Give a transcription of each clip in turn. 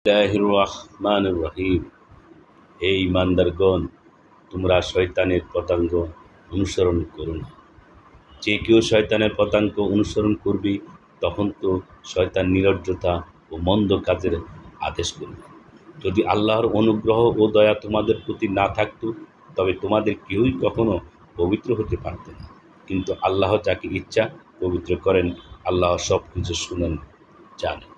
বিসমিল্লাহির রহমানির রহিম। হে ঈমানদারগণ, তোমরা শয়তানের পতঙ্গ অনুসরণ করো না। যে কেউ শয়তানের পতঙ্গ অনুসরণ করবে, তখন তো শয়তান নির্লজ্জতা ও মন্দ কাজের আদেশ করবে। যদি আল্লাহর অনুগ্রহ ও দয়া তোমাদের প্রতি না থাকত, তবে তোমাদের কেউই কখনো পবিত্র হতে পারত না। কিন্তু আল্লাহ যাকে ইচ্ছা পবিত্র করেন। আল্লাহ সব কিছু শুনেন, জানেন।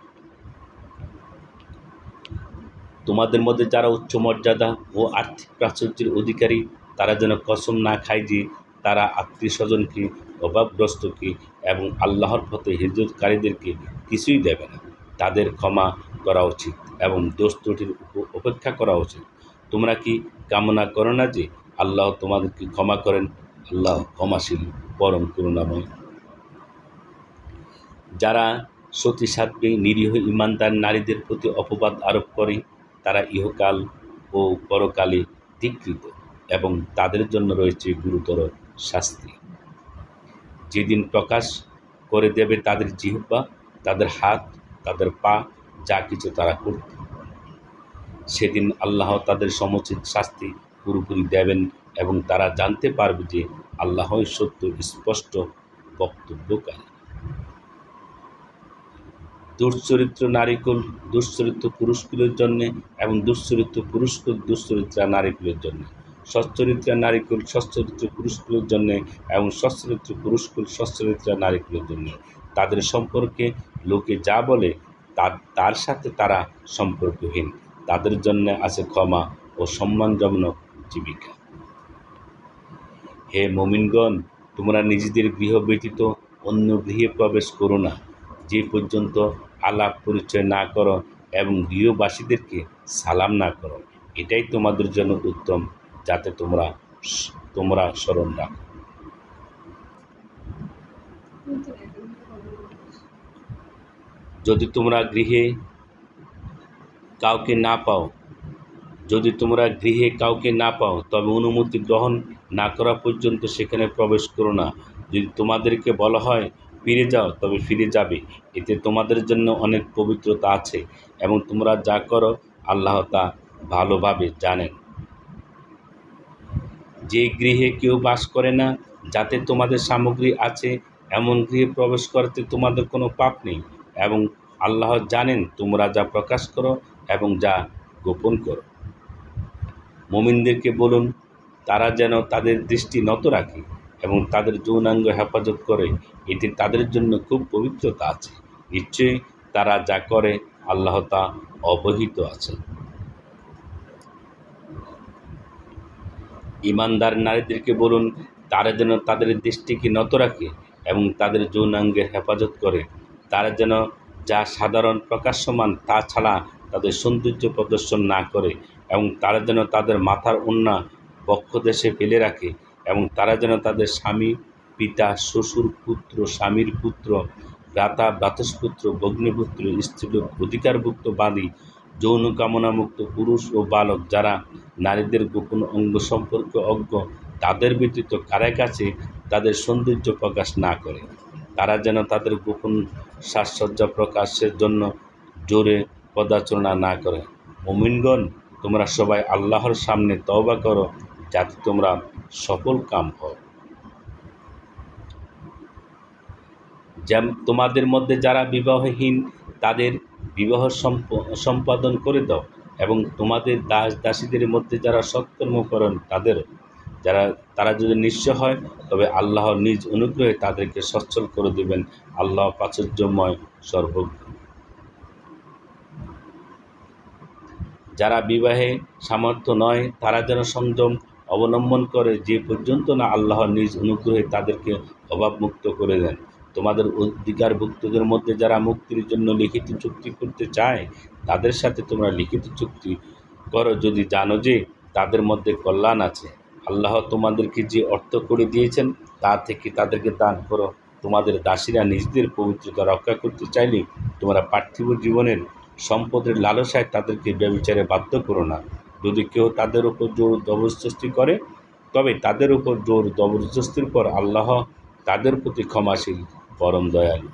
তোমাদের মধ্যে যারা উচ্চ মর্যাদা ও আর্থিক প্রাচুর্যের অধিকারী, তারা যেন কসম না খায় যে তারা আত্মীয় স্বজনকে, অভাবগ্রস্তকে এবং আল্লাহর পথে হিজরতকারীদেরকে কিছুই দেবে না। তাদের ক্ষমা করা উচিত এবং দোষ ত্রুটির উপেক্ষা করা উচিত। তোমরা কি কামনা করো না যে আল্লাহ তোমাদেরকে ক্ষমা করেন? আল্লাহ ক্ষমাশীল, পরম করুণাময়। যারা সতীসাধ্বী নিরীহ ঈমানদার নারীদের প্রতি অপবাদ আরোপ করে, তারা ইহকাল ও পরকালে ধিক্কৃত এবং তাদের জন্য রয়েছে গুরুতর শাস্তি। যেদিন প্রকাশ করে দেবে তাদের জিহ্বা, তাদের হাত, তাদের পা, যা কিছু তারা করত, সেদিন আল্লাহ তাদের সমুচিত শাস্তি পুরোপুরি দেবেন এবং তারা জানতে পারবে যে আল্লাহই সত্য স্পষ্ট বক্তব্যকারী। দুশ্চরিত্র নারীকুল দুশ্চরিত্র পুরুষকুলের জন্যে এবং দুশ্চরিত্র পুরুষকুল দুশ্চরিত্রা নারীকুলের জন্যে। সচ্চরিত্রা নারীকুল সচ্চরিত্র পুরুষকুলের জন্যে এবং সচ্চরিত্র পুরুষকুল সচ্চরিত্রা নারীকুলের জন্যে। তাদের সম্পর্কে লোকে যা বলে তার সাথে তারা সম্পর্কহীন। তাদের জন্য আছে ক্ষমা ও সম্মানজনক জীবিকা। হে মুমিনগণ, তোমরা নিজেদের গৃহ ব্যতীত অন্য গৃহে প্রবেশ করো না, যে পর্যন্ত আলাপ পরিচয় না করো এবং গৃহবাসীদেরকে সালাম না করো। এটাই তোমাদের জন্য উত্তম, যাতে তোমরা স্মরণ রাখো। যদি তোমরা গৃহে কাউকে না পাও, তবে অনুমতি গ্রহণ না করা পর্যন্ত সেখানে প্রবেশ করো না। যদি তোমাদেরকে বলা হয় ফিরে যাও, তবে ফিরে যাবে। এতে তোমাদের জন্য অনেক পবিত্রতা আছে এবং তোমরা যা করো আল্লাহ তা ভালোভাবে জানেন। যে গৃহে কেউ বাস করে না, যাতে তোমাদের সামগ্রী আছে, এমন গৃহে প্রবেশ করতে তোমাদের কোনো পাপ নেই এবং আল্লাহ জানেন তোমরা যা প্রকাশ করো এবং যা গোপন করো। মুমিনদেরকে বলুন, তারা যেন তাদের দৃষ্টি নত রাখে এবং তাদের যৌনাঙ্গ হেফাজত করে। এতে তাদের জন্য খুব পবিত্রতা আছে। নিশ্চয়ই তারা যা করে আল্লাহ তা অবহিত আছেন। ঈমানদার নারীদেরকে বলুন, তারা যেন তাদের দৃষ্টিকে নত রাখে এবং তাদের যৌনাঙ্গের হেফাজত করে। তারা যেন যা সাধারণ প্রকাশ্যমান তা ছাড়া তাদের সৌন্দর্য প্রদর্শন না করে এবং তারা যেন তাদের মাথার ওড়না বক্ষদেশে ফেলে রাখে এবং তারা যেন তাদের স্বামী, পিতা, শ্বশুর, পুত্র, স্বামীর পুত্র, ভ্রাতা, ভ্রাতুষ্পুত্র, ভগ্নীপুত্র, স্ত্রীলোক, অধিকারভুক্ত বাদী, যৌন কামনামুক্ত পুরুষ ও বালক যারা নারীদের গোপন অঙ্গ সম্পর্কে অজ্ঞ, তাদের ব্যতীত কারো কাছে তাদের সৌন্দর্য প্রকাশ না করে। তারা যেন তাদের গোপন সাজসজ্জা প্রকাশের জন্য জোরে পদার্চনা না করে। মুমিনগণ, তোমরা সবাই আল্লাহর সামনে তওবা করো, যাতে তোমরা সফল কাম হও। তোমাদের মধ্যে যারা বিবাহহীন, তাদের বিবাহ সম্পাদন করে দাও এবং তোমাদের দাস দাসীদের মধ্যে যারা সৎকর্ম করেন তারা যদি নিঃস্ব হয়, তবে আল্লাহ নিজ অনুগ্রহে তাদেরকে সচ্ছল করে দেবেন। আল্লাহ প্রাচুর্যময়, সর্বজ্ঞ। যারা বিবাহে সামর্থ্য নয়, তারা যেন সংযম অবলম্বন করে, যে পর্যন্ত না আল্লাহ নিজ অনুগ্রহে তাদেরকে অভাবমুক্ত করে দেন। তোমাদের অধিকারভুক্তদের মধ্যে যারা মুক্তির জন্য লিখিত চুক্তি করতে চায়, তাদের সাথে তোমরা লিখিত চুক্তি করো, যদি জানো যে তাদের মধ্যে কল্যাণ আছে। আল্লাহ তোমাদেরকে যে অর্থ করে দিয়েছেন তা থেকে তাদেরকে দান করো। তোমাদের দাসীরা নিজেদের পবিত্রতা রক্ষা করতে চাইলে তোমরা পার্থিব জীবনের সম্পদের লালসায় তাদেরকে ব্যভিচারে বাধ্য করো না। যদি কেউ তাদের উপর জোর জবরদস্তি করে, তবে তাদের উপর জোর জবরদস্তির পর আল্লাহ তাদের প্রতি ক্ষমাশীল, পরম দয়ালু।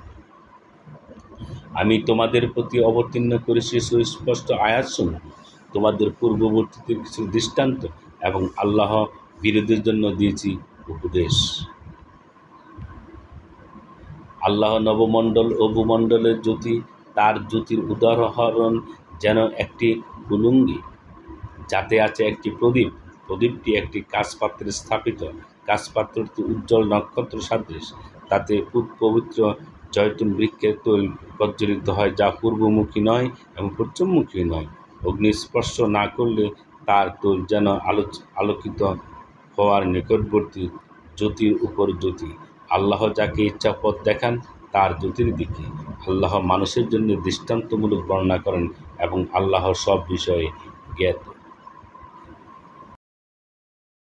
আমি তোমাদের প্রতি অবতীর্ণ করেছি সুস্পষ্ট আয়াতসমূহ, তোমাদের পূর্ববর্তীতে কিছু দৃষ্টান্ত এবং আল্লাহ বিরোধীর জন্য দিয়েছি উপদেশ। আল্লাহ নবমণ্ডল ও ভূমণ্ডলের জ্যোতি, তার জ্যোতির উদাহরণ যেন একটি কুলুঙ্গি, যাতে আছে একটি প্রদীপ। প্রদীপটি একটি কাঁচপাত্রে স্থাপিত। কাঁচপাত্রটি উজ্জ্বল নক্ষত্র সাদৃশ। তাতে পবিত্র জয়তুন বৃক্ষের তৈল প্রজ্বলিত হয়, যা পূর্বমুখী নয় এবং পশ্চিমমুখী নয়। অগ্নি স্পর্শ না করলে তার তৈল যেন আলোকিত হওয়ার নিকটবর্তী জ্যোতির উপর জ্যোতি। আল্লাহ যাকে ইচ্ছা পথ দেখান তার জ্যোতির দিকে। আল্লাহ মানুষের জন্য দৃষ্টান্তমূলক বর্ণনা করেন এবং আল্লাহ সব বিষয়ে জ্ঞাত।